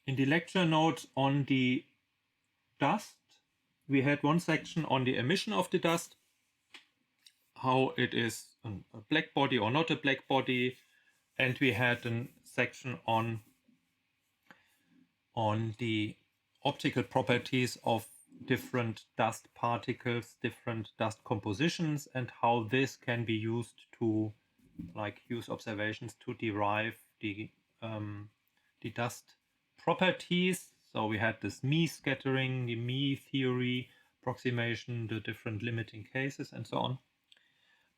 In the lecture notes on the dust, we had one section on the emission of the dust, how it is a black body or not a black body, and we had a section on the optical properties of different dust particles, different dust compositions, and how this can be used to use observations to derive the dust properties. So we had this Mie scattering, the Mie theory, approximation, the different limiting cases, and so on.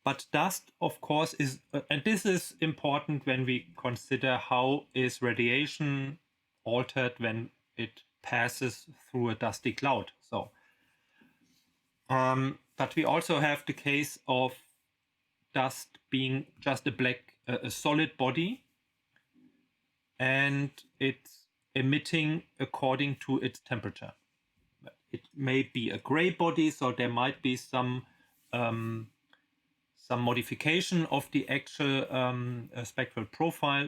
But dust, of course, is, and this is important when we consider how is radiation altered when it passes through a dusty cloud. So, but we also have the case of dust being just a solid body, and it's emitting according to its temperature. It may be a gray body, so there might be some modification of the actual spectral profile,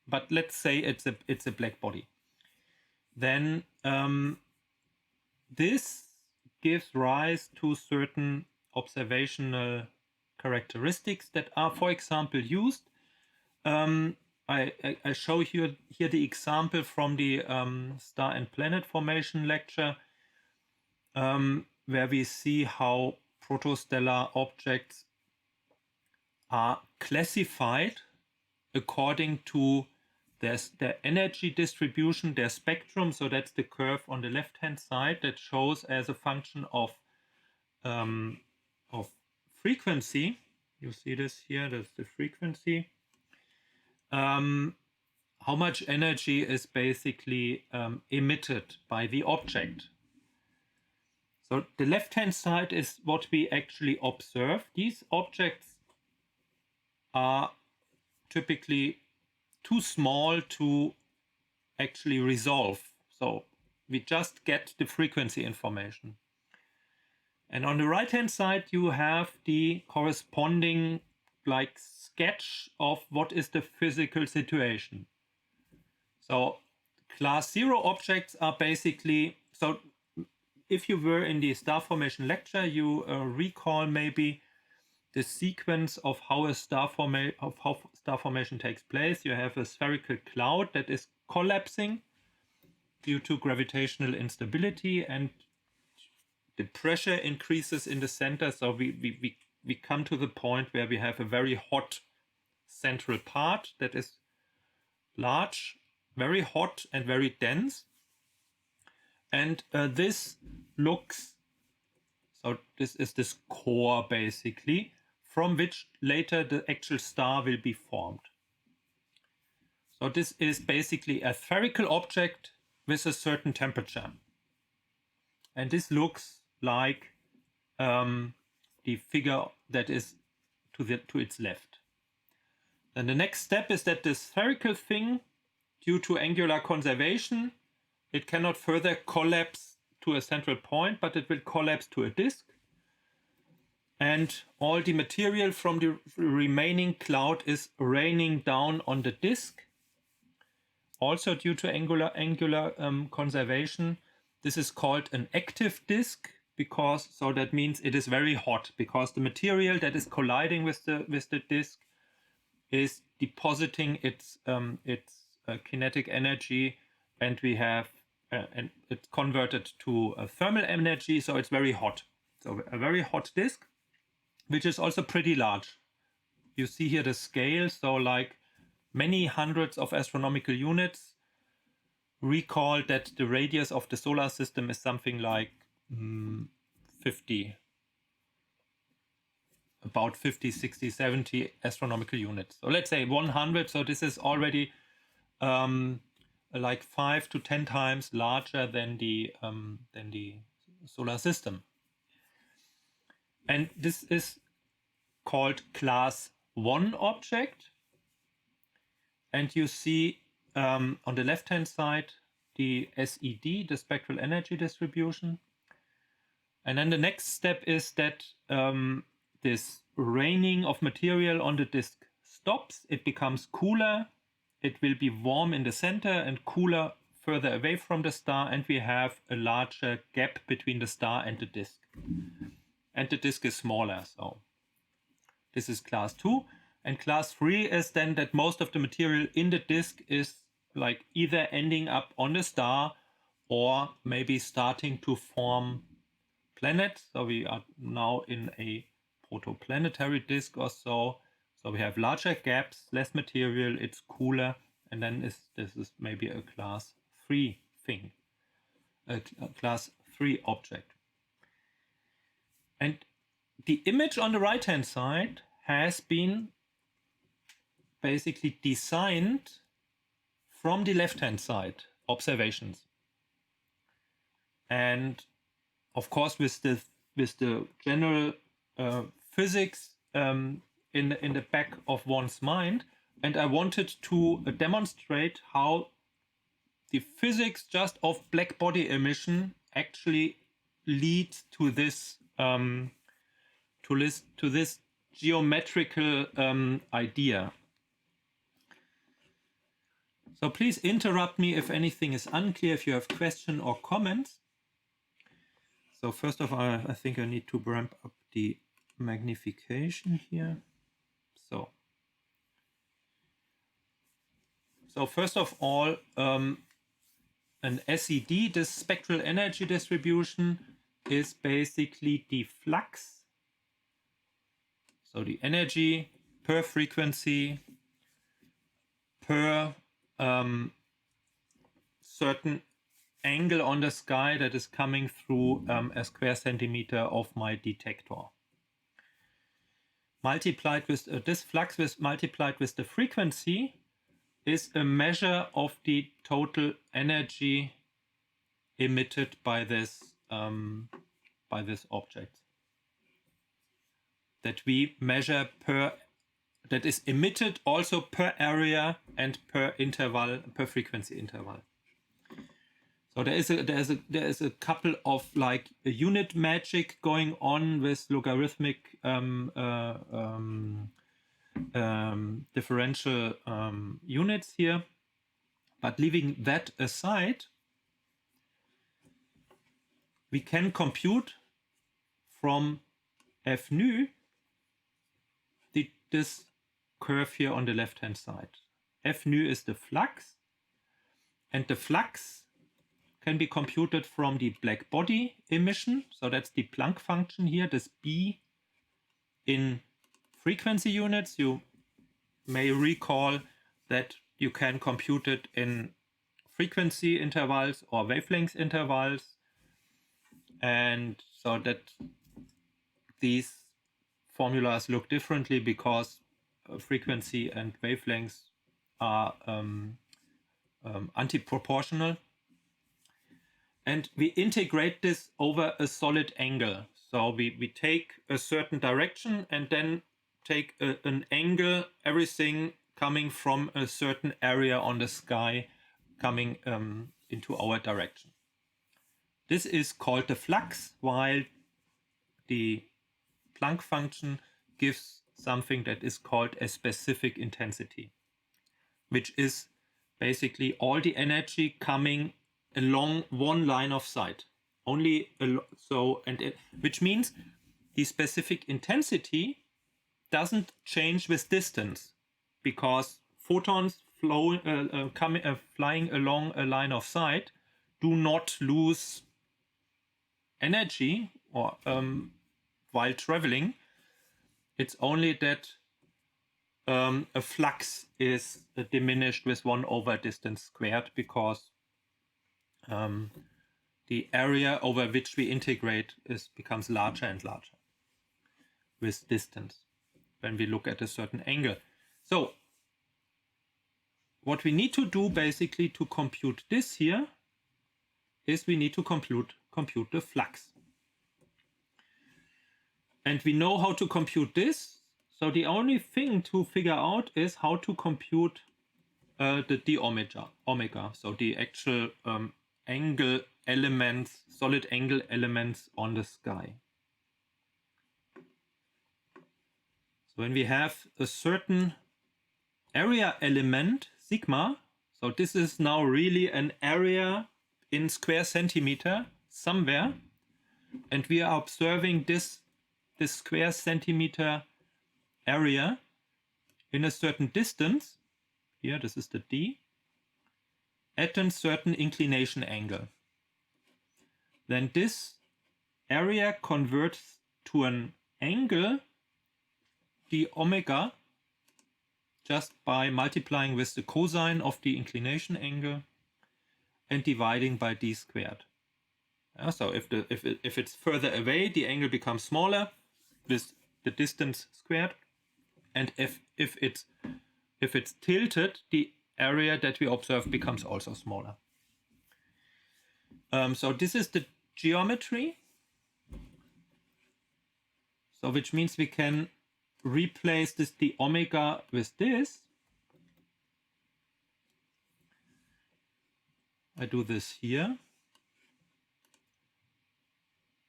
but let's say it's a black body. Then this gives rise to certain observational characteristics that are, for example, used. I show here the example from the star and planet formation lecture, where we see how protostellar objects are classified according to their energy distribution, their spectrum. So that's the curve on the left-hand side that shows as a function of frequency. You see this here, that's the frequency. How much energy is basically emitted by the object. So the left-hand side is what we actually observe. These objects are typically too small to actually resolve. So we just get the frequency information. And on the right-hand side, you have the corresponding sketch of what is the physical situation. So class 0 objects are basically, so if you were in the star formation lecture, you recall maybe the sequence of how star formation takes place. You have a spherical cloud that is collapsing due to gravitational instability, and the pressure increases in the center. So we come to the point where we have a very hot central part that is large, very hot and very dense. And this looks, so this is this core basically, from which later the actual star will be formed. So this is basically a spherical object with a certain temperature. And this looks like the figure that is to its left. Then the next step is that the spherical thing, due to angular conservation, it cannot further collapse to a central point, but it will collapse to a disk. And all the material from the remaining cloud is raining down on the disk. Also due to angular conservation, this is called an active disk, because so that means it is very hot, because the material that is colliding with the disk is depositing its kinetic energy, and we have and it's converted to thermal energy, so it's very hot. So a very hot disk, which is also pretty large. You see here the scale, so like many hundreds of astronomical units. Recall that the radius of the solar system is something like 50, 60, 70 astronomical units. So let's say 100. So this is already like 5 to 10 times larger than the solar system. And this is called class 1 object. And you see on the left-hand side the SED, the spectral energy distribution. And then the next step is that this raining of material on the disk stops. It becomes cooler. It will be warm in the center and cooler further away from the star, and we have a larger gap between the star and the disk. And the disk is smaller, so this is class 2. And class 3 is then that most of the material in the disk is like either ending up on the star or maybe starting to form planets. So we are now in a protoplanetary disk or so. So we have larger gaps, less material, it's cooler, and then this is maybe a class 3 thing, a class 3 object. And the image on the right hand side has been basically designed from the left hand side observations. And of course with the general physics in the back of one's mind, and I wanted to demonstrate how the physics just of black body emission actually leads to this geometrical idea. So please interrupt me if anything is unclear, if you have questions or comments. So first of all, I think I need to ramp up the magnification here. So first of all, an SED, this spectral energy distribution, is basically the flux. So the energy per frequency per certain angle on the sky that is coming through a square centimeter of my detector. Multiplied with this flux multiplied with the frequency is a measure of the total energy emitted by this object that we measure that is emitted also per area and per interval, per frequency interval. So there is a couple of like a unit magic going on with logarithmic differential units here, but leaving that aside, we can compute from f nu this curve here on the left hand side. F nu is the flux, and the flux can be computed from the black body emission. So that's the Planck function here, this b in frequency units. You may recall that you can compute it in frequency intervals or wavelength intervals, and so that these formulas look differently because frequency and wavelengths are anti-proportional. And we integrate this over a solid angle. So we take a certain direction and then take an angle, everything coming from a certain area on the sky coming into our direction. This is called the flux, while the Planck function gives something that is called a specific intensity, which is basically all the energy coming along one line of sight. Which means the specific intensity doesn't change with distance, because photons flying along a line of sight do not lose energy or while traveling. It's only that a flux is diminished with 1 over distance squared, because the area over which we integrate becomes larger and larger with distance when we look at a certain angle. So what we need to do basically to compute this here is we need to compute the flux. And we know how to compute this. So the only thing to figure out is how to compute the d omega, so the actual angle elements, solid angle elements on the sky. So when we have a certain area element, sigma, So this is now really an area in square centimeter somewhere, and we are observing this square centimeter area in a certain distance. Here, this is the D, at a certain inclination angle. Then this area converts to an angle, d omega, just by multiplying with the cosine of the inclination angle and dividing by d squared. So if it's further away, the angle becomes smaller with the distance squared, and if it's tilted, the area that we observe becomes also smaller. So this is the geometry. So which means we can replace this d omega with this. I do this here.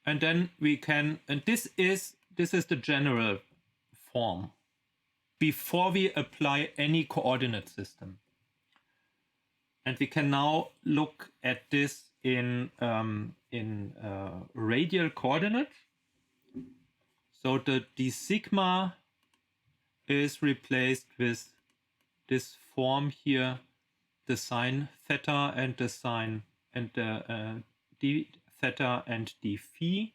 And then we can, and this is the general form before we apply any coordinate system. And we can now look at this in radial coordinates. So the d sigma is replaced with this form here, the sine theta and the sine and the d theta and d phi,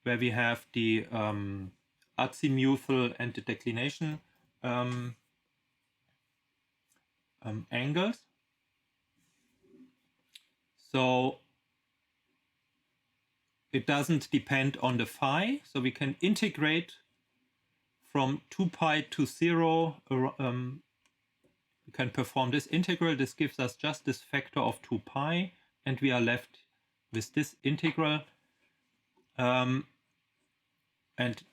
where we have the azimuthal and the declination angles. So it doesn't depend on the phi, so we can integrate from 2 pi to 0. We can perform this integral. This gives us just this factor of 2 pi, and we are left with this integral. And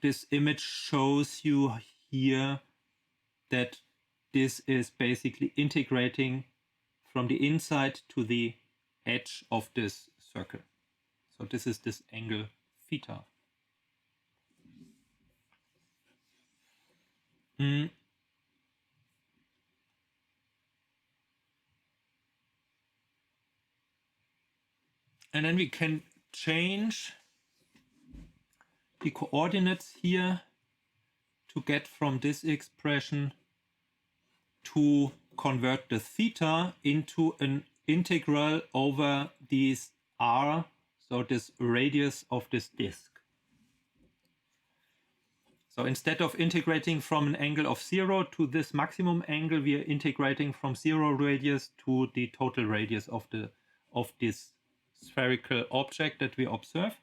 this image shows you here that this is basically integrating from the inside to the edge of this circle. So this is this angle theta. And then we can change the coordinates here to get from this expression to convert the theta into an integral over these r, so this radius of this disk. So instead of integrating from an angle of 0 to this maximum angle, we are integrating from 0 radius to the total radius of this spherical object that we observe.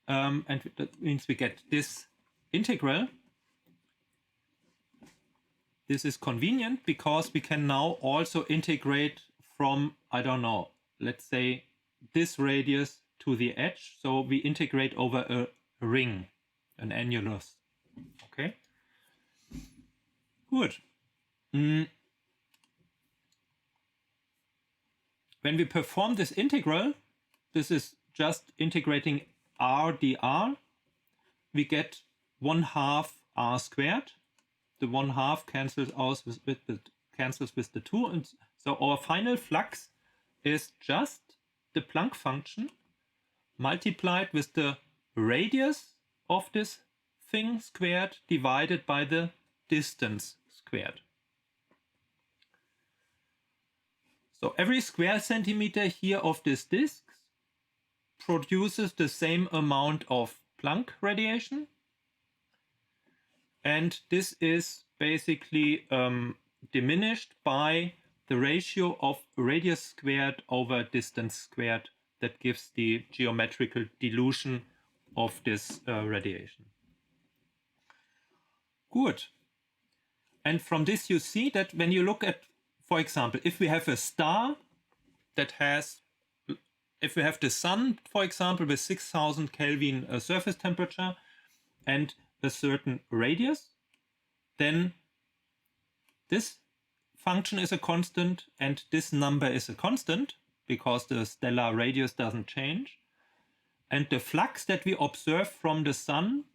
And that means we get this integral. This is convenient because we can now also integrate from, I don't know, let's say this radius to the edge. So we integrate over a ring, an annulus. Okay, good. When we perform this integral, this is just integrating r dr, we get 1/2 r squared. The 1/2 cancels out cancels with the 2, and so our final flux is just the Planck function multiplied with the radius of this thing squared divided by the distance squared. So every square centimeter here of this disk produces the same amount of Planck radiation, and this is basically diminished by the ratio of radius squared over distance squared that gives the geometrical dilution of this radiation. Good. And from this you see that when you look at, for example, if we have a star that has, if we have the sun, for example, with 6000 Kelvin surface temperature and a certain radius, then this function is a constant and this number is a constant because the stellar radius doesn't change. And the flux that we observe from the sun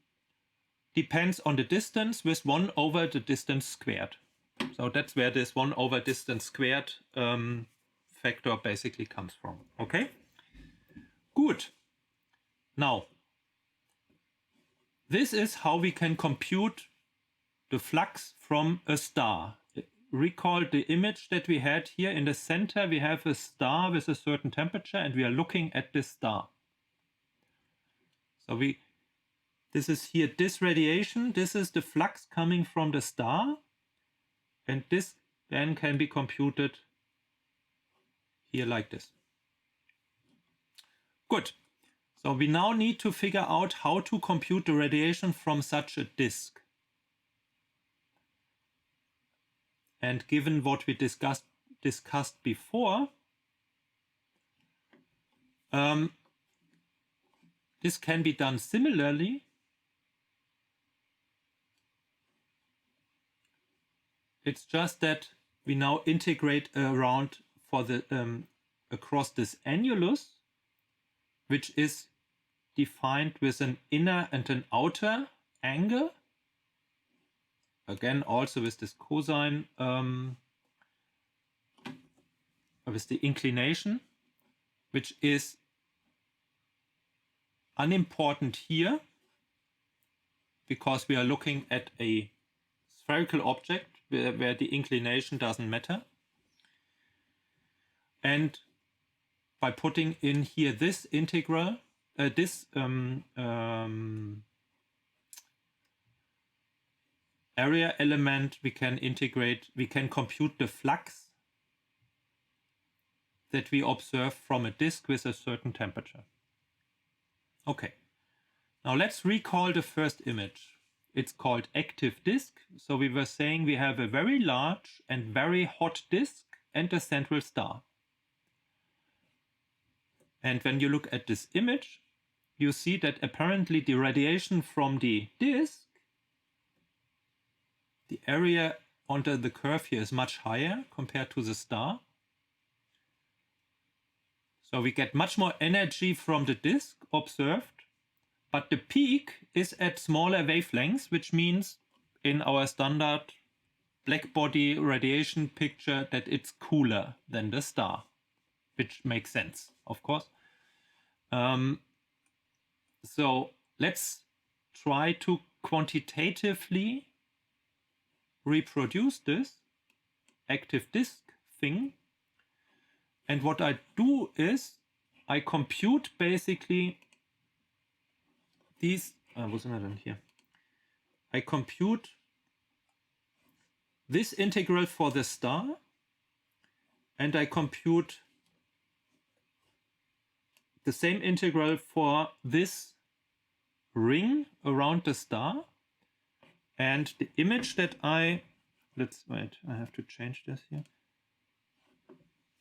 depends on the distance with 1 over the distance squared. So that's where this 1 over distance squared factor basically comes from. Okay, good. Now, this is how we can compute the flux from a star. Recall the image that we had here. In the center, we have a star with a certain temperature, and we are looking at this star. So this is here, this radiation, this is the flux coming from the star, and this then can be computed here like this. Good. So we now need to figure out how to compute the radiation from such a disk. And given what we discussed before, this can be done similarly. It's just that we now integrate around for the across this annulus, which is defined with an inner and an outer angle. Again, also with this cosine, with the inclination, which is unimportant here because we are looking at a spherical object where the inclination doesn't matter. And by putting in here this integral, this area element, we can compute the flux that we observe from a disk with a certain temperature. Okay, now let's recall the first image. It's called active disk. So we were saying we have a very large and very hot disk and a central star. And when you look at this image, you see that apparently the radiation from the disk, the area under the curve here is much higher compared to the star. So we get much more energy from the disk observed, but the peak is at smaller wavelengths, which means in our standard black body radiation picture that it's cooler than the star, which makes sense, of course. So let's try to quantitatively reproduce this active disk thing. And what I do is I compute basically these, wo sind wir denn hier? I compute this integral for the star, and I compute the same integral for this ring around the star. And the image that I have to change this here.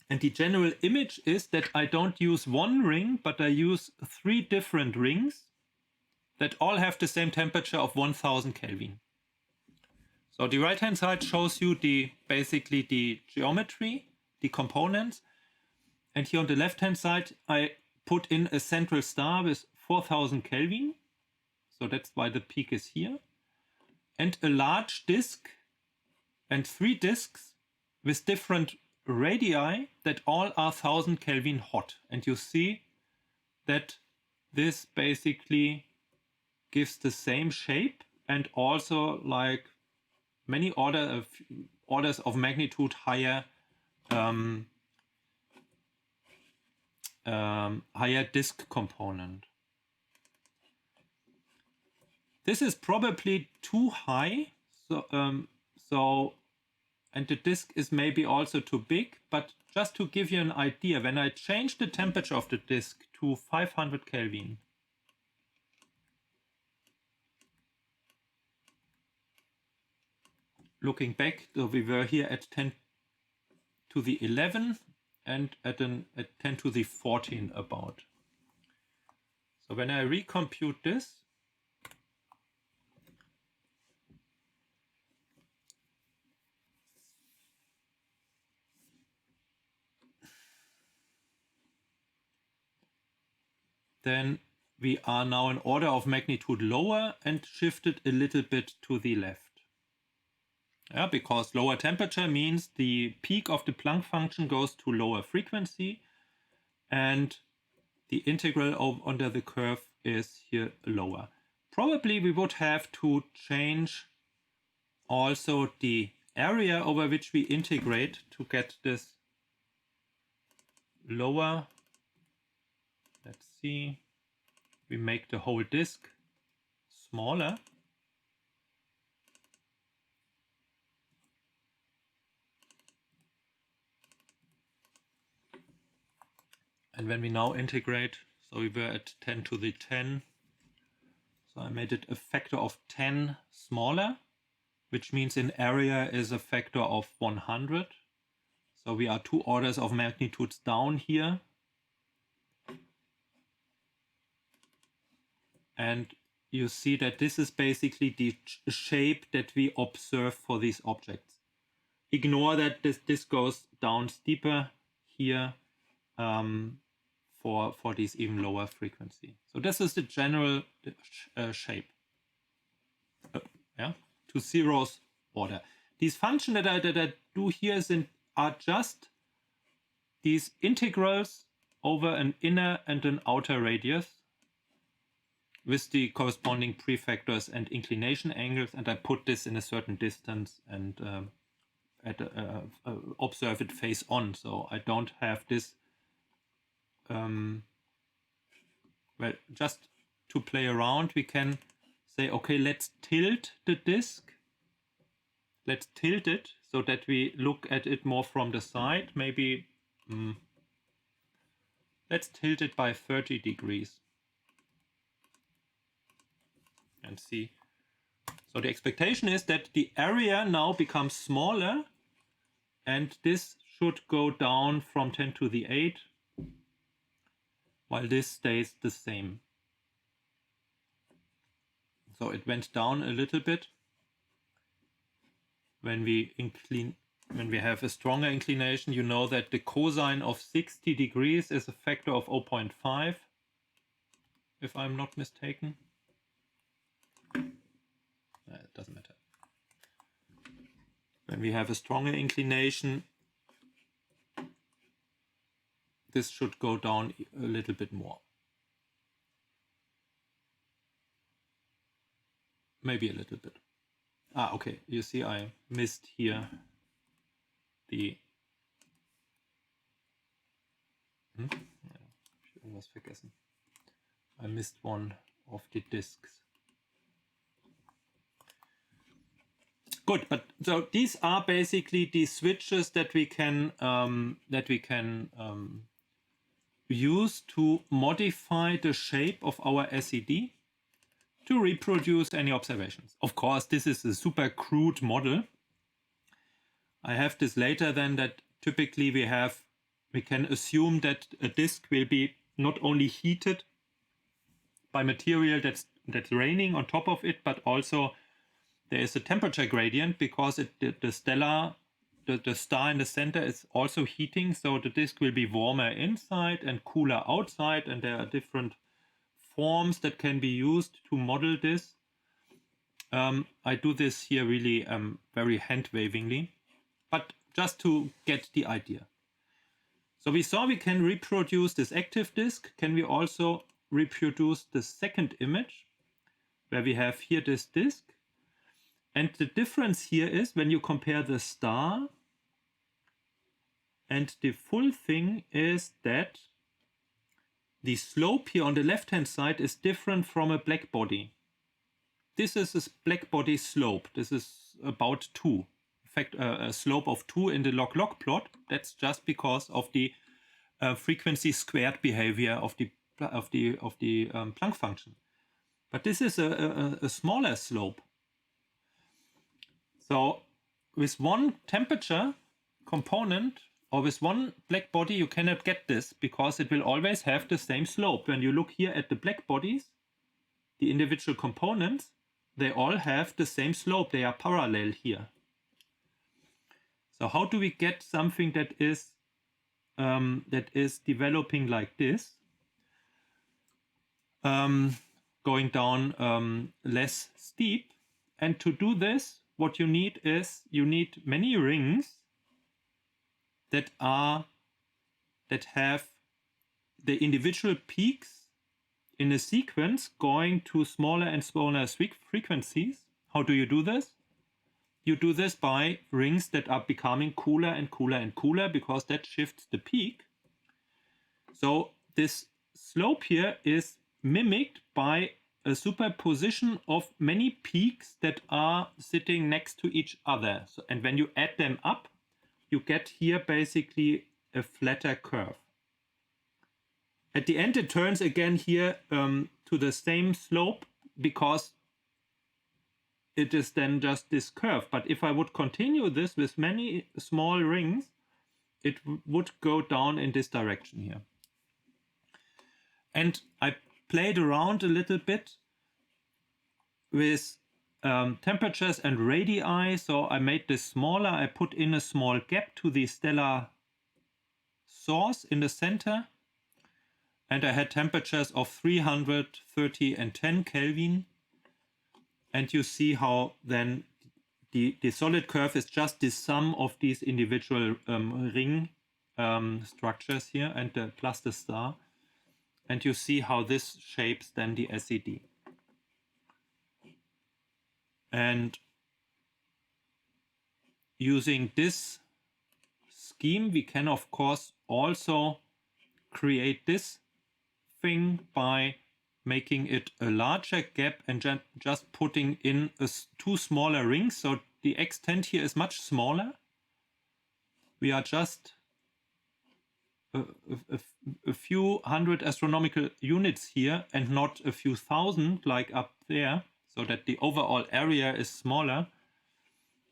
And the general image is that I don't use one ring, but I use 3 different rings that all have the same temperature of 1000 Kelvin. So the right hand side shows you basically the geometry, the components. And here on the left hand side, I put in a central star with 4000 Kelvin. So that's why the peak is here. And a large disk and 3 disks with different radii that all are 1000 Kelvin hot. And you see that this basically gives the same shape and also like many orders of magnitude higher higher disk component. This is probably too high, and the disk is maybe also too big, but just to give you an idea, when I change the temperature of the disk to 500 Kelvin, looking back, so we were here at 10 to the 11 and at 10 to the 14 about. So when I recompute this, then we are now an order of magnitude lower and shifted a little bit to the left. Yeah, because lower temperature means the peak of the Planck function goes to lower frequency, and the integral under the curve is here lower. Probably we would have to change also the area over which we integrate to get this lower. Let's see. We make the whole disk smaller. And when we now integrate, so we were at 10 to the 10. So I made it a factor of 10 smaller, which means in area is a factor of 100. So we are 2 orders of magnitudes down here. And you see that this is basically the shape that we observe for these objects. Ignore that this goes down steeper here for these even lower frequency. So this is the general shape. Yeah, to zeros order. These functions that I do here are just these integrals over an inner and an outer radius with the corresponding prefactors and inclination angles, and I put this in a certain distance and observe it face on. So I don't have this. Well, just to play around, we can say, okay, let's tilt the disk. Let's tilt it so that we look at it more from the side. Maybe let's tilt it by 30 degrees and see. So the expectation is that the area now becomes smaller, and this should go down from 10 to the 8, while this stays the same. So it went down a little bit. When we have a stronger inclination, you know that the cosine of 60 degrees is a factor of 0.5, if I'm not mistaken. It doesn't matter. When we have a stronger inclination, this should go down a little bit more. Maybe a little bit. Okay, you see I missed here the... was vergessen. I missed one of the disks. Good, but so these are basically the switches that we can use to modify the shape of our SED to reproduce any observations. Of course, this is a super crude model. I have this later then that typically we can assume that a disk will be not only heated by material that's raining on top of it, but also there is a temperature gradient because the star in the center is also heating, so the disk will be warmer inside and cooler outside, and there are different forms that can be used to model this. I do this here really very hand-wavingly, but just to get the idea. So we saw we can reproduce this active disk. Can we also reproduce the second image, where we have here this disk? And the difference here is when you compare the star and the full thing is that the slope here on the left-hand side is different from a black body. This is a black body slope. This is about 2. In fact, a slope of 2 in the log-log plot. That's just because of the frequency squared behavior of the Planck function. But this is a smaller slope. So with one temperature component or with one black body, you cannot get this because it will always have the same slope. When you look here at the black bodies, the individual components, they all have the same slope. They are parallel here. So how do we get something that is developing like this, going down less steep? And to do this, what you need is you need many rings that have the individual peaks in a sequence going to smaller and smaller frequencies. How do you do this? You do this by rings that are becoming cooler and cooler and cooler, because that shifts the peak. So this slope here is mimicked by a superposition of many peaks that are sitting next to each other. So, and when you add them up, you get here basically a flatter curve. At the end, it turns again here to the same slope, because it is then just this curve. But if I would continue this with many small rings, it would go down in this direction here. And I played around a little bit with temperatures and radii. So I made this smaller. I put in a small gap to the stellar source in the center. And I had temperatures of 330 and 10 Kelvin. And you see how then the solid curve is just the sum of these individual ring structures here, and plus the star. And you see how this shapes then the SED. And using this scheme, we can of course also create this thing by making it a larger gap and just putting in two smaller rings. So the extent here is much smaller. We are just a few hundred astronomical units here and not a few thousand like up there, so that the overall area is smaller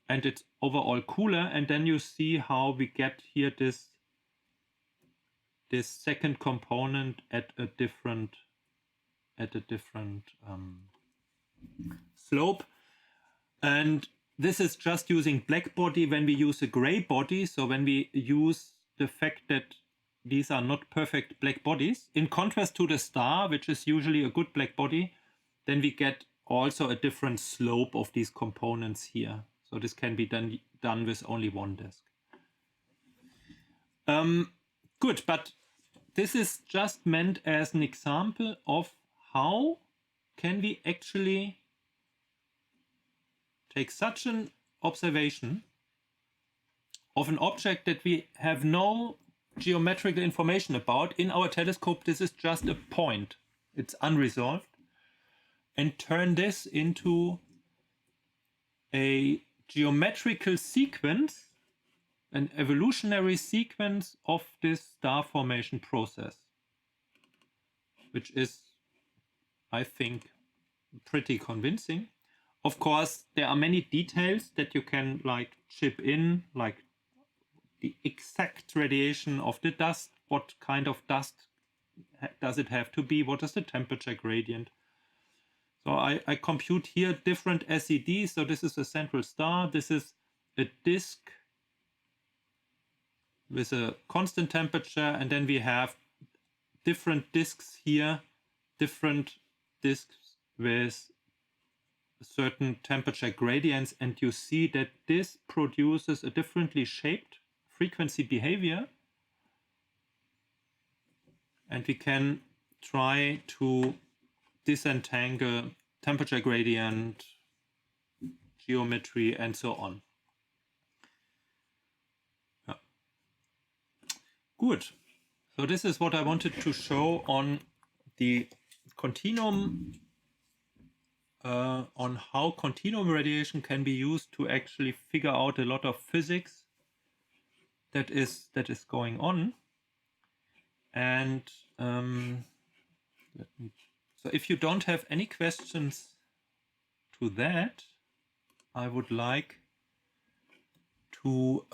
and it's overall cooler. And then you see how we get here this second component at a different slope. And this is just using black body when we use a gray body. So when we use the fact that these are not perfect black bodies, in contrast to the star, which is usually a good black body, then we get also a different slope of these components here. So this can be done with only one disk. Good, but this is just meant as an example of how can we actually take such an observation of an object that we have no geometrical information about. In our telescope, this is just a point. It's unresolved. And turn this into a geometrical sequence, an evolutionary sequence of this star formation process, which is, I think, pretty convincing. Of course, there are many details that you can chip in, like the exact radiation of the dust, what kind of dust does it have to be, what is the temperature gradient. So I compute here different SEDs. So this is a central star. This is a disk with a constant temperature, and then we have different disks here, different disks with certain temperature gradients, and you see that this produces a differently shaped frequency behavior, and we can try to disentangle temperature gradient, geometry, and so on. Good. So this is what I wanted to show on the continuum, on how continuum radiation can be used to actually figure out a lot of physics that is going on. And so if you don't have any questions to that, I would like to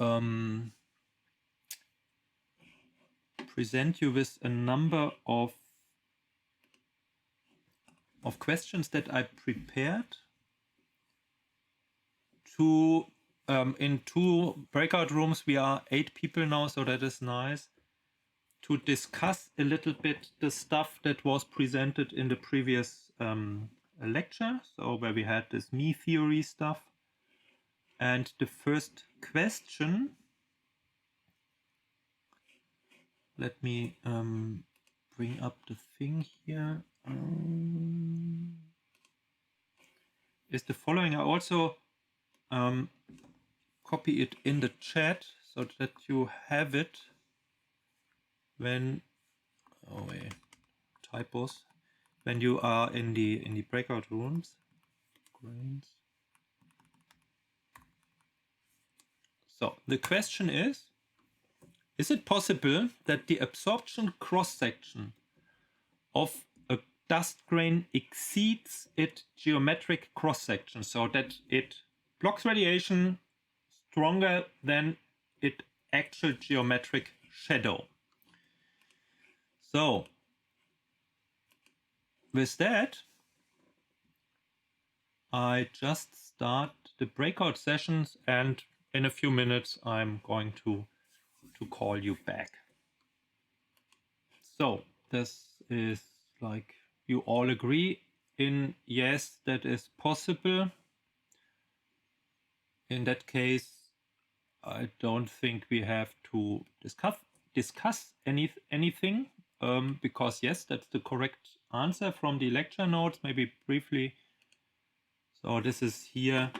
present you with a number of questions that I prepared to in 2 breakout rooms. We are 8 people now, so that is nice, to discuss a little bit the stuff that was presented in the previous lecture, so where we had this me theory stuff. And the first question, let me bring up the thing here, is the following. I also copy it in the chat so that you have it when, oh wait, typos, when you are in the breakout rooms. Grains. So the question is it possible that the absorption cross-section of a dust grain exceeds its geometric cross-section, so that it blocks radiation stronger than its actual geometric shadow? So with that, I just start the breakout sessions, and in a few minutes I'm going to call you back. So this is like, you all agree in yes, that is possible. In that case, I don't think we have to discuss anything, because yes, that's the correct answer from the lecture notes. Maybe briefly. So this is here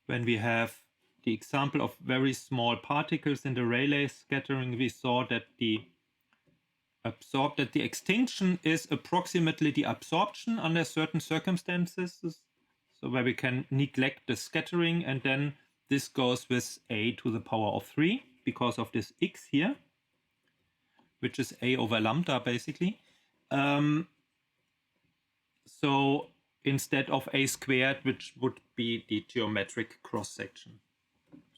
when we have the example of very small particles in the Rayleigh scattering. We saw that the extinction is approximately the absorption under certain circumstances, so where we can neglect the scattering, and then this goes with a to the power of 3 because of this x here, which is a over lambda basically. So instead of a squared, which would be the geometric cross section.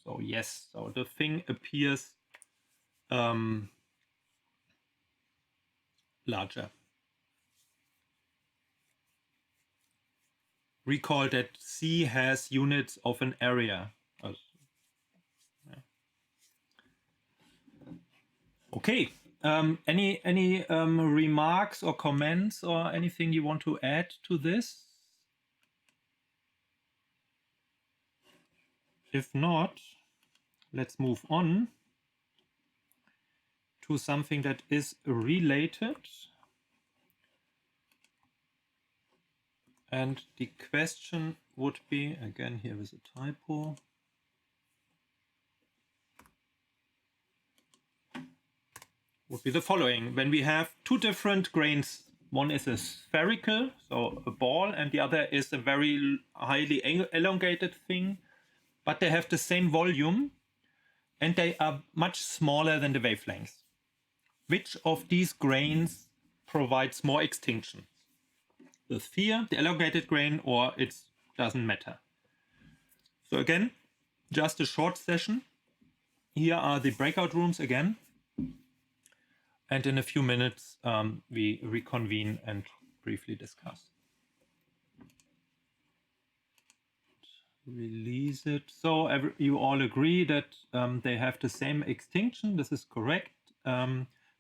So yes, so the thing appears larger. Recall that C has units of an area. Okay. Any remarks or comments or anything you want to add to this? If not, let's move on to something that is related. And the question would be, again here with a typo, would be the following. When we have two different grains, one is a spherical, so a ball, and the other is a very highly elongated thing, but they have the same volume and they are much smaller than the wavelengths. Which of these grains provides more extinction? The sphere, the elongated grain, or it doesn't matter? So again, just a short session. Here are the breakout rooms again. And in a few minutes, we reconvene and briefly discuss. Release it. So you all agree that they have the same extinction. This is correct.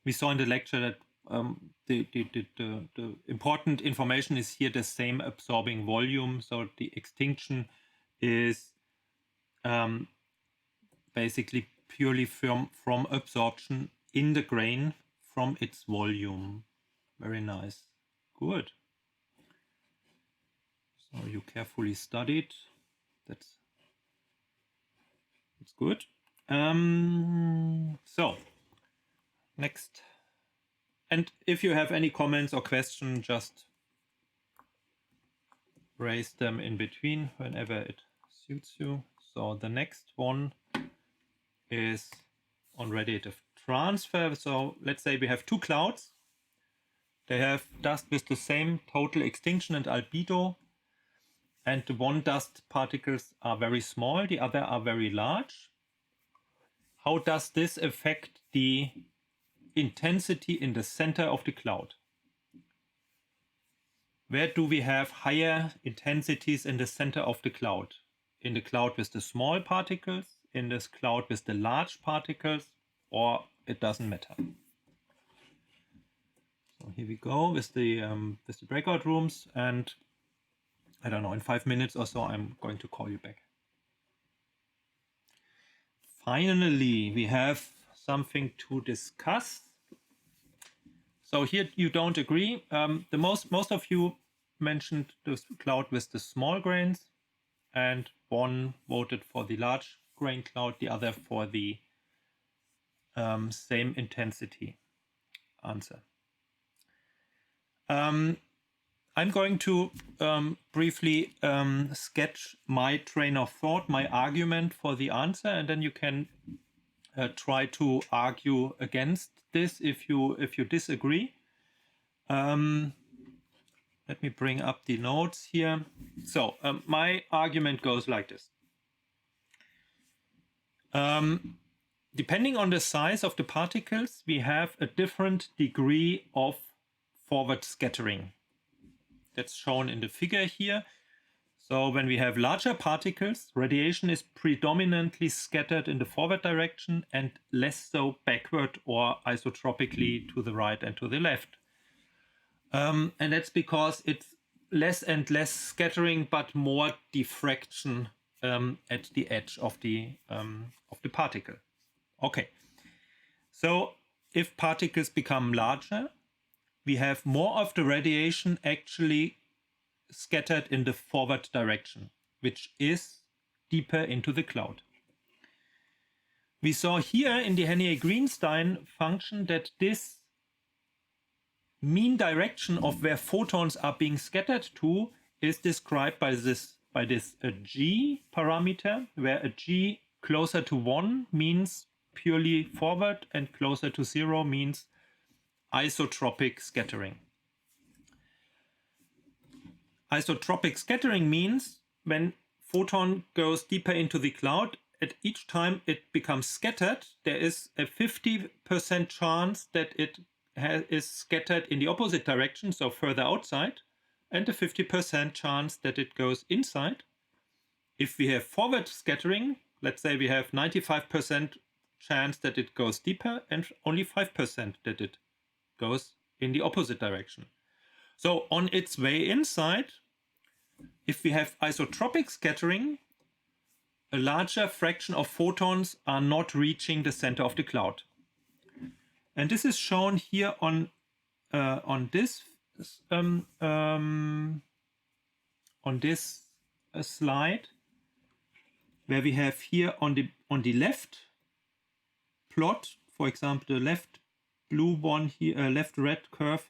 We saw in the lecture that the important information is here the same absorbing volume. So the extinction is basically purely from absorption in the grain from its volume. Very nice. Good. So you carefully studied. That's good. So next. And if you have any comments or questions, just raise them in between whenever it suits you. So the next one is on radiative transfer. So let's say we have two clouds. They have dust with the same total extinction and albedo. And the one dust particles are very small, the other are very large. How does this affect the intensity in the center of the cloud? Where do we have higher intensities in the center of the cloud? In the cloud with the small particles, in this cloud with the large particles, or it doesn't matter? So here we go with the breakout rooms, and I don't know, in 5 minutes or so, I'm going to call you back. finally, we have something to discuss. So here you don't agree. The most of you mentioned the cloud with the small grains, and one voted for the large grain cloud, the other for the same intensity answer. I'm going to briefly sketch my train of thought, my argument for the answer, and then you can try to argue against this if you disagree. Let me bring up the notes here. So my argument goes like this. Depending on the size of the particles, we have a different degree of forward scattering. That's shown in the figure here. So when we have larger particles, radiation is predominantly scattered in the forward direction and less so backward or isotropically to the right and to the left. And that's because it's less and less scattering, but more diffraction at the edge of the particle. Okay, so if particles become larger, we have more of the radiation actually scattered in the forward direction, which is deeper into the cloud. We saw here in the Hennier-Greenstein function that this mean direction of where photons are being scattered to is described by this G parameter, where a G closer to 1 means purely forward and closer to 0 means isotropic scattering. Isotropic scattering means when photon goes deeper into the cloud, at each time it becomes scattered, there is a 50% chance that it is scattered in the opposite direction, so further outside, and a 50% chance that it goes inside. If we have forward scattering, let's say we have 95% chance that it goes deeper and only 5% that it goes in the opposite direction. So on its way inside, if we have isotropic scattering, a larger fraction of photons are not reaching the center of the cloud. And this is shown here on this slide, where we have here on the left plot, for example, the left blue one here, left red curve.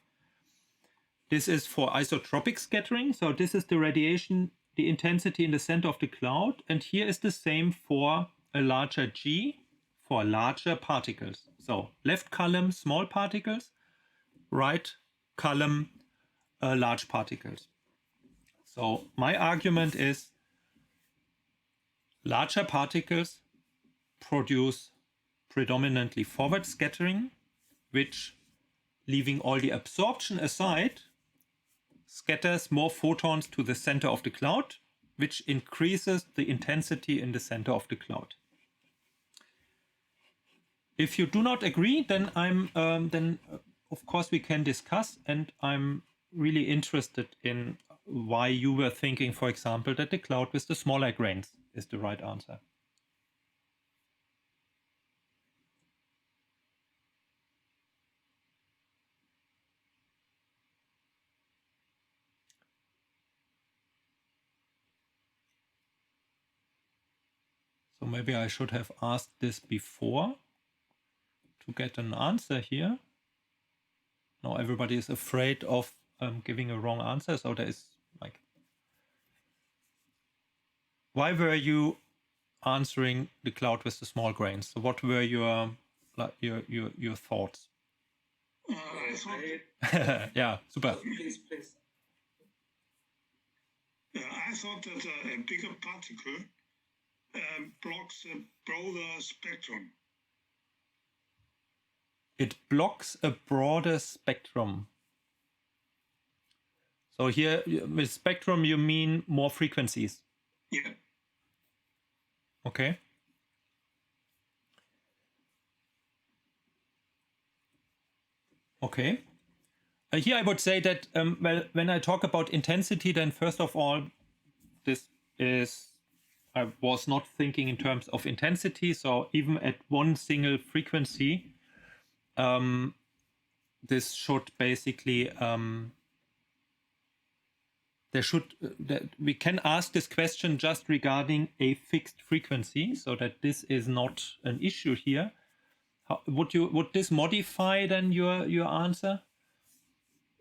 This is for isotropic scattering. So this is the radiation, the intensity in the center of the cloud. And here is the same for a larger G for larger particles. So left column, small particles, right column, large particles. So my argument is larger particles produce predominantly forward scattering, which, leaving all the absorption aside, scatters more photons to the center of the cloud, which increases the intensity in the center of the cloud. If you do not agree, then of course we can discuss, and I'm really interested in why you were thinking, for example, that the cloud with the smaller grains is the right answer. So maybe I should have asked this before to get an answer here. Now everybody is afraid of giving a wrong answer. So there is like, why were you answering the cloud with the small grains? So what were your thoughts? Yeah, super. Please. I thought that a bigger particle blocks a broader spectrum. It blocks a broader spectrum. So here with spectrum you mean more frequencies? Yeah. Okay. Okay. Here I would say that well, when I talk about intensity, then first of all, this is I was not thinking in terms of intensity. So even at one single frequency, this should basically we can ask this question just regarding a fixed frequency, so that this is not an issue here. Would this modify then your answer?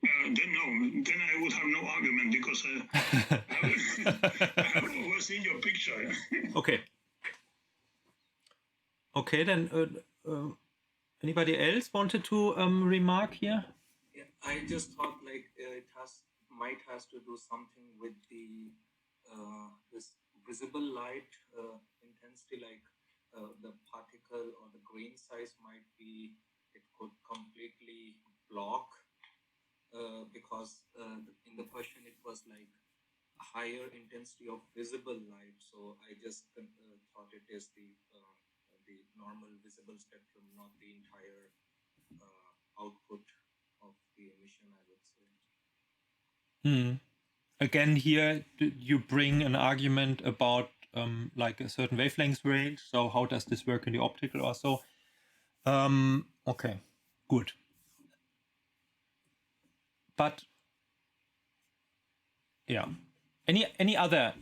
Then I would have no argument, because I was in your picture. Okay, then anybody else wanted to remark here? Yeah, I just thought like it might has to do something with the this visible light intensity, like the particle or the grain size might be, it could completely block, because in the question it was like a higher intensity of visible light. So I just thought it is the normal visible spectrum, not the entire output of the emission, I would say. Again, here you bring an argument about like a certain wavelength range. So how does this work in the optical or so? Okay, good. But yeah, any other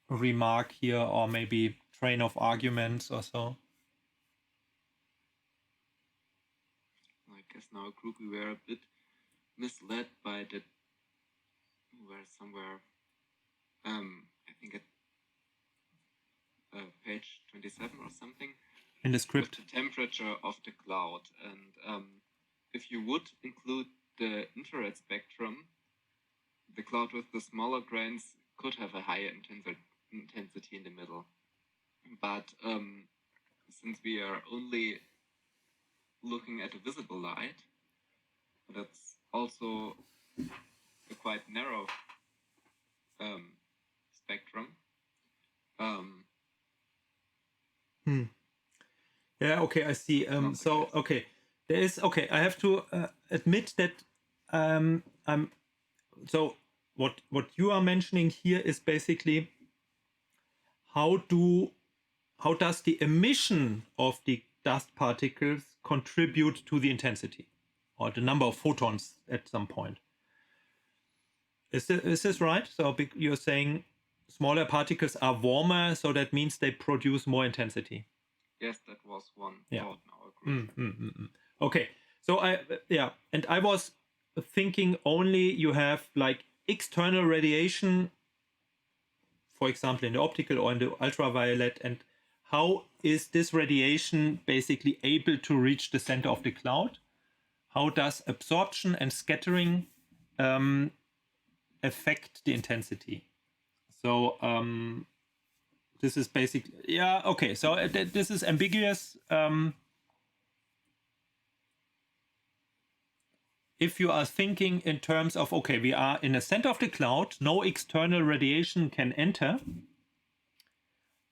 remark here, or maybe train of arguments or so? I guess in our group we were a bit misled by that. We were somewhere, I think at page 27 or something, in the script, with the temperature of the cloud. And if you would include the infrared spectrum, the cloud with the smaller grains could have a higher intensity in the middle. But since we are only looking at a visible light, that's also a quite narrow spectrum. Yeah, okay, I see. So, okay, there is, okay, I have to admit that so what you are mentioning here is basically how does the emission of the dust particles contribute to the intensity or the number of photons at some point. Is this right? So you're saying smaller particles are warmer, so that means they produce more intensity. Yes, that was one thought in our group. Okay, so and I was thinking only you have like external radiation, for example in the optical or in the ultraviolet, and how is this radiation basically able to reach the center of the cloud? How does absorption and scattering affect the intensity? So this is basically, okay, so this is ambiguous. If you are thinking in terms of, okay, we are in the center of the cloud, no external radiation can enter,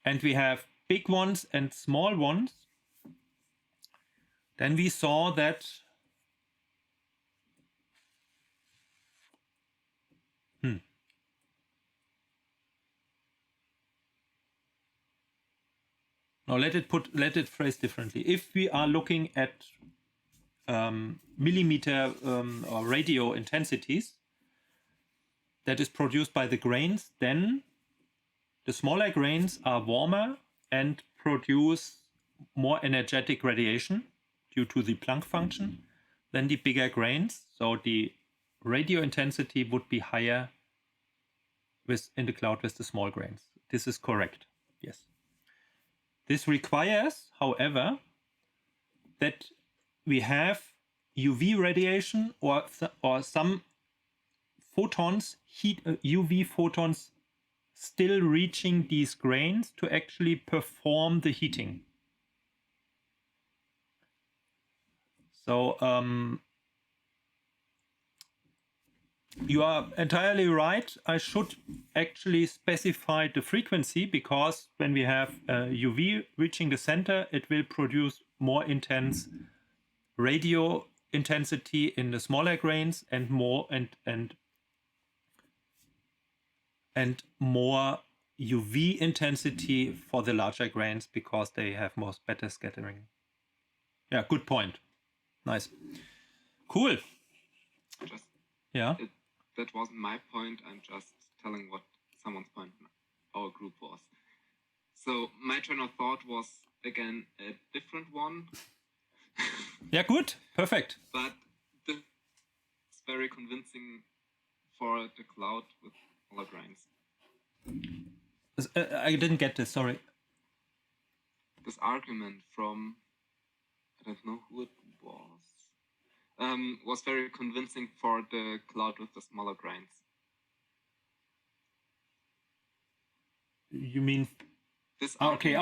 and we have big ones and small ones, then we saw that now let it phrase differently. If we are looking at millimeter or radio intensities that is produced by the grains, then the smaller grains are warmer and produce more energetic radiation due to the Planck function than the bigger grains. So the radio intensity would be higher in the cloud with the small grains. This is correct. Yes. This requires, however, that we have UV radiation or some photons, UV photons, still reaching these grains to actually perform the heating. So you are entirely right. I should actually specify the frequency, because when we have UV reaching the center, it will produce more intense radio intensity in the smaller grains and more and and more UV intensity for the larger grains because they have better scattering. Yeah, good point. Nice. Cool. Just Yeah. that wasn't my point. I'm just telling what someone's point in our group was. So my train of thought was again a different one. Yeah, good. Perfect. But it's very convincing for the cloud with smaller grains. I didn't get this, sorry. This argument from, I don't know who it was very convincing for the cloud with the smaller grains. You mean... This Okay.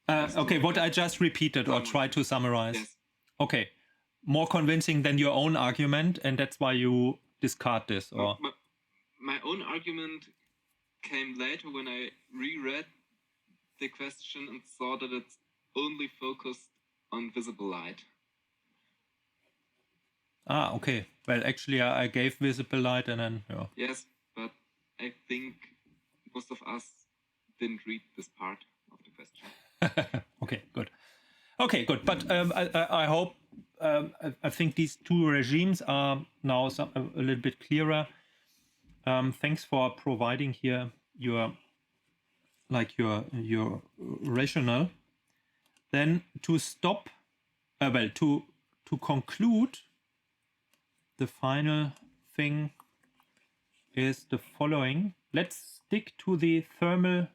Okay, what I just repeated or tried to summarize. Yes. Okay, more convincing than your own argument, and that's why you discard this, or... My own argument came later when I reread the question and saw that it's only focused on visible light. Ah, okay. Well, actually, I gave visible light and then... Yeah. Yes, but I think most of us didn't read this part of the question. Okay, good. Okay, good. But I hope, I think these two regimes are now a little bit clearer. Thanks for providing here your rationale. Then to stop, to conclude, the final thing is the following. Let's stick to the thermal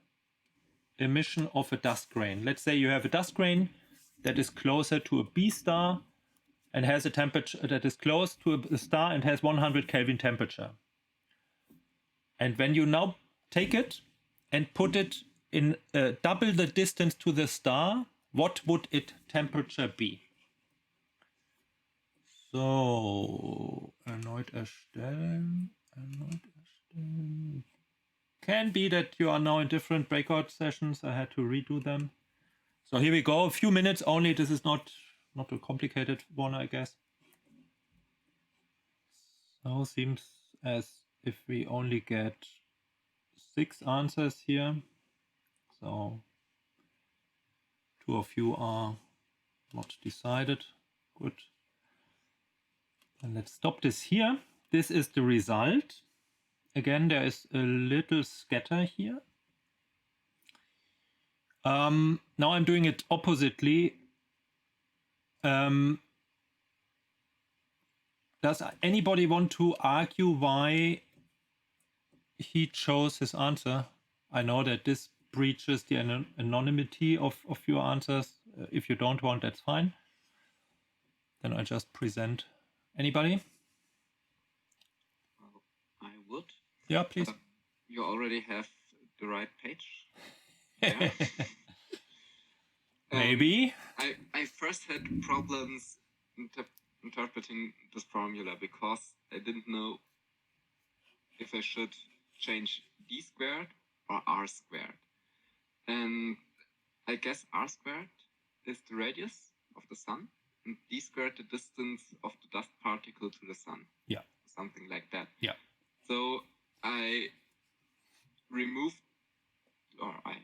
emission of a dust grain. Let's say you have a dust grain that is closer to a B star and has a temperature that is close to a star and has 100 Kelvin temperature. And when you now take it and put it in double the distance to the star, what would its temperature be? So, erneut erstellen. Can be that you are now in different breakout sessions. I had to redo them. So here we go. A few minutes only. This is not a complicated one, I guess. So seems as if we only get 6 answers here. So 2 of you are not decided. Good. And let's stop this here. This is the result. Again, there is a little scatter here. Now I'm doing it oppositely. Does anybody want to argue why he chose his answer? I know that this breaches the anonymity of your answers. If you don't want, that's fine. Then I just present. Anybody? I would. Yeah, please. You already have the right page. Yeah. Maybe. I first had problems interpreting this formula because I didn't know if I should change d squared or r squared. And I guess r squared is the radius of the sun and d squared the distance of the dust particle to the sun. Yeah. Something like that. Yeah. So I removed, or I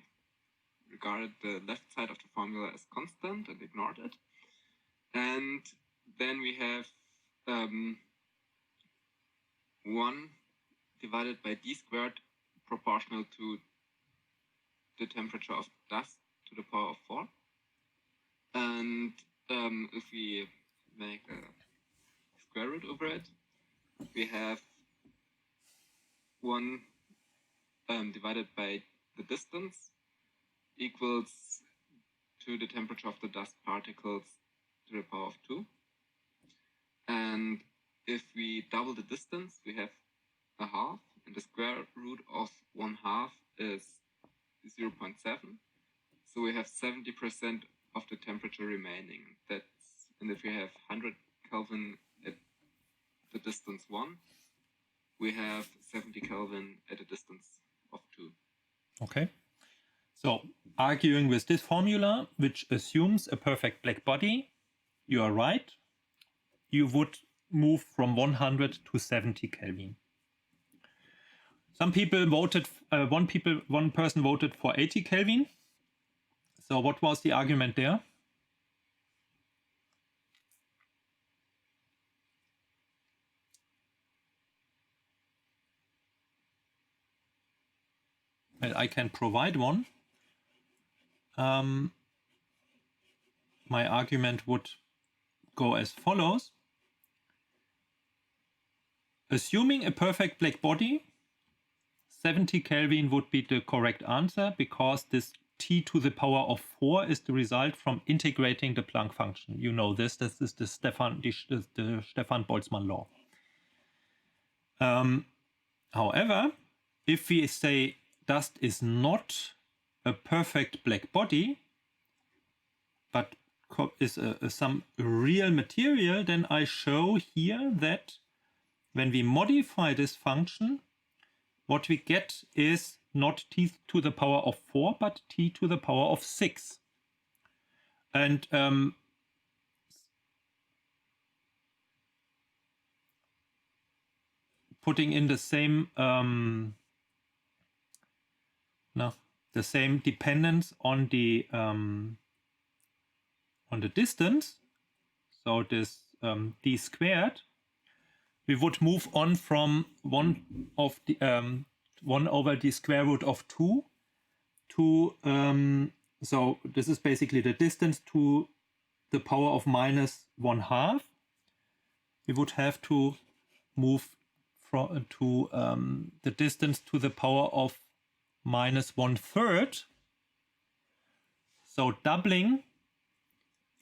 regarded the left side of the formula as constant and ignored it. And then we have 1 divided by d squared proportional to the temperature of dust to the power of 4. And if we make a square root over it, we have 1 divided by the distance equals to the temperature of the dust particles to the power of 2. And if we double the distance, we have a half, and the square root of 1/2 is 0.7. So we have 70% of the temperature remaining. And if we have 100 Kelvin at the distance 1, we have 70 Kelvin at a distance of 2. Okay. So arguing with this formula, which assumes a perfect black body, you are right. You would move from 100 to 70 Kelvin. Some people voted, one person voted for 80 Kelvin. So what was the argument there? Well, I can provide one. My argument would go as follows. Assuming a perfect black body, 70 Kelvin would be the correct answer, because this t to the power of 4 is the result from integrating the Planck function. You know this. This is the Stefan Boltzmann law. However, if we say dust is not a perfect black body, but is some real material, then I show here that when we modify this function, what we get is not t to the power of 4, but t to the power of 6. And putting in the same the same dependence on the distance, so this d squared, we would move on from 1 over the square root of 2 to so this is basically the distance to the power of minus 1/2. We would have to move to the distance to the power of minus 1/3. So doubling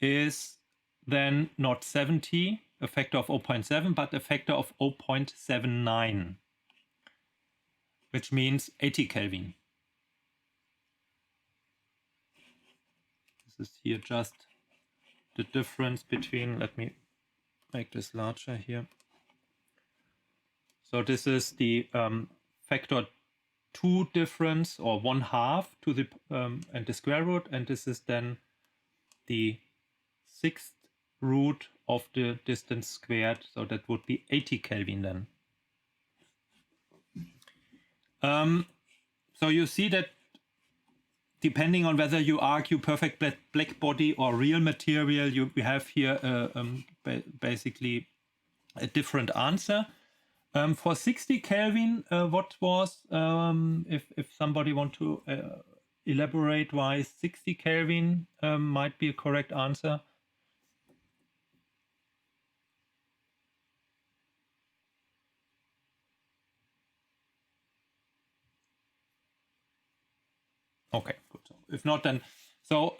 is then not 70, a factor of 0.7, but a factor of 0.79, which means 80 Kelvin. This is here just the difference between, let me make this larger here. So this is the factor 2 difference, or 1/2 to the and the square root, and this is then the 6th root of the distance squared, so that would be 80 Kelvin then. So you see that depending on whether you argue perfect black body or real material, we have here basically a different answer. For 60 Kelvin, what was, if somebody want to elaborate why 60 Kelvin might be a correct answer? Okay, good. If not, then so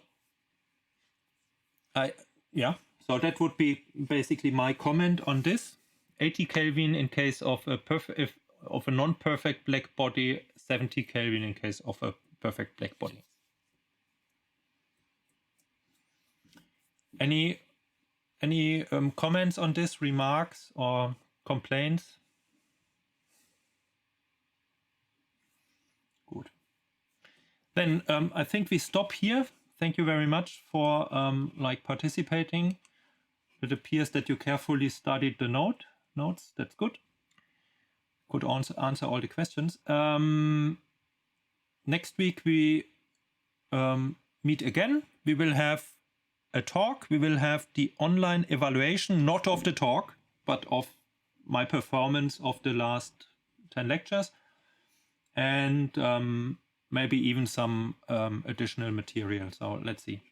so that would be basically my comment on this. 80 Kelvin in case of a non-perfect black body, 70 Kelvin in case of a perfect black body. Any comments on this, remarks or complaints? Good. Then I think we stop here. Thank you very much for participating. It appears that you carefully studied the notes. That's good. Could answer all the questions. Next week we meet again. We will have a talk. We will have the online evaluation, not of the talk, but of my performance of the last 10 lectures, and maybe even some additional material. So let's see.